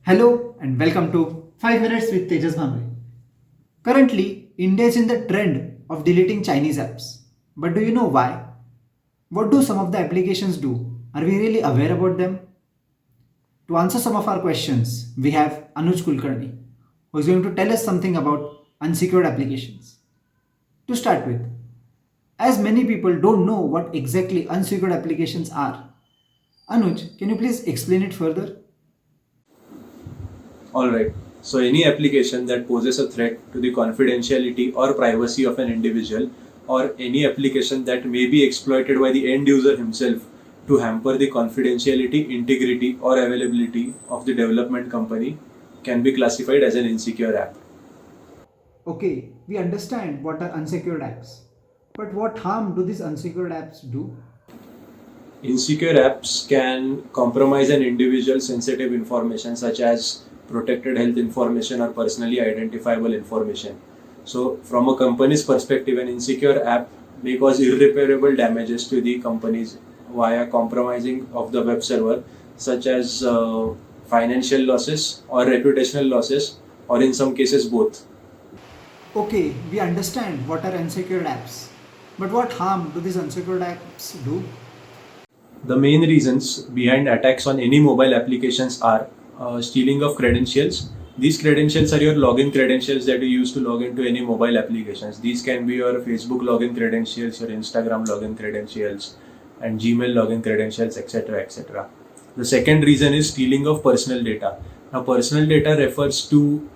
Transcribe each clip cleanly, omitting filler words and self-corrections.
Hello and welcome to 5 Minutes with Tejas Bhamre. Currently, India is in the trend of deleting Chinese apps. But do you know why? What do some of the applications do? Are we really aware about them? To answer some of our questions, we have Anuj Kulkarni, who is going to tell us something about unsecured applications. To start with, as many people don't know what exactly unsecured applications are, Anuj, can you please explain it further? Alright, so any application that poses a threat to the confidentiality or privacy of an individual, or any application that may be exploited by the end user himself to hamper the confidentiality, integrity, or availability of the development company can be classified as an insecure app. Okay, we understand what are unsecured apps. But what harm do these unsecured apps do? Insecure apps can compromise an individual's sensitive information such as protected health information or personally identifiable information. So, from a company's perspective, an insecure app may cause irreparable damages to the companies via compromising of the web server, such as financial losses or reputational losses, or in some cases, both. Okay, we understand what are unsecured apps. But what harm do these unsecured apps do? The main reasons behind attacks on any mobile applications are stealing of credentials. These credentials are your login credentials that you use to log into any mobile applications. These can be your Facebook login credentials, your Instagram login credentials, and Gmail login credentials, etc. etc. The second reason is stealing of personal data. Now, personal data refers to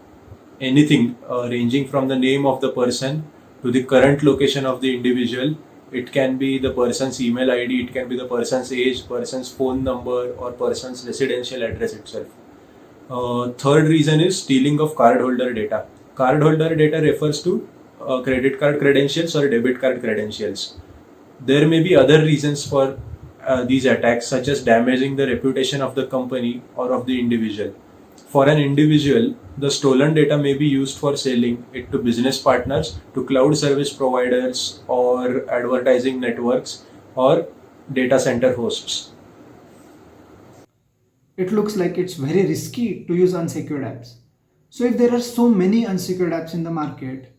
anything ranging from the name of the person to the current location of the individual. It can be the person's email ID, it can be the person's age, person's phone number, or person's residential address itself. Third reason is stealing of cardholder data. Cardholder data refers to credit card credentials or debit card credentials. There may be other reasons for these attacks, such as damaging the reputation of the company or of the individual. For an individual, the stolen data may be used for selling it to business partners, to cloud service providers, or advertising networks, or data center hosts. It looks like it's very risky to use unsecured apps. So, if there are so many unsecured apps in the market,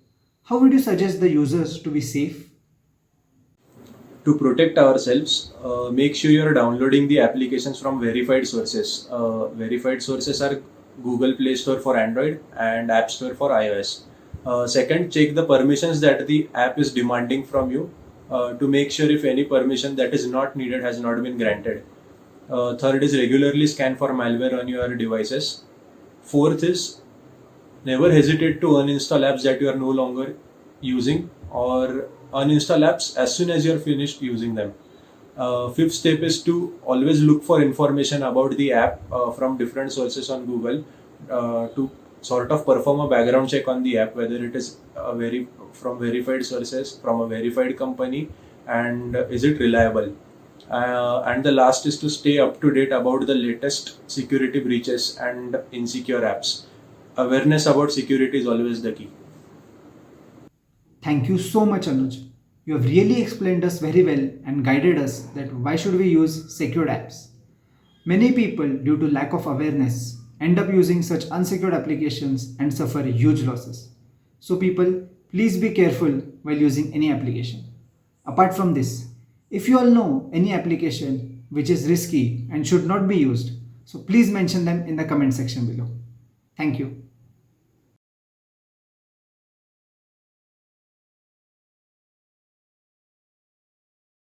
how would you suggest the users to be safe? To protect ourselves, make sure you're downloading the applications from verified sources. Verified sources are Google Play Store for Android and App Store for iOS. Second, check the permissions that the app is demanding from you to make sure if any permission that is not needed has not been granted. Third is regularly scan for malware on your devices. Fourth is never hesitate to uninstall apps that you are no longer using, or uninstall apps as soon as you're finished using them. Fifth step is to always look for information about the app from different sources on Google to sort of perform a background check on the app, whether it is from verified sources, from a verified company, and is it reliable. And the last is to stay up to date about the latest security breaches and insecure apps. Awareness about security is always the key. Thank you so much, Anuj. You have really explained us very well and guided us that why should we use secured apps. Many people, due to lack of awareness, end up using such unsecured applications and suffer huge losses. So, people, please be careful while using any application. Apart from this, if you all know any application which is risky and should not be used, so please mention them in the comment section below. Thank you.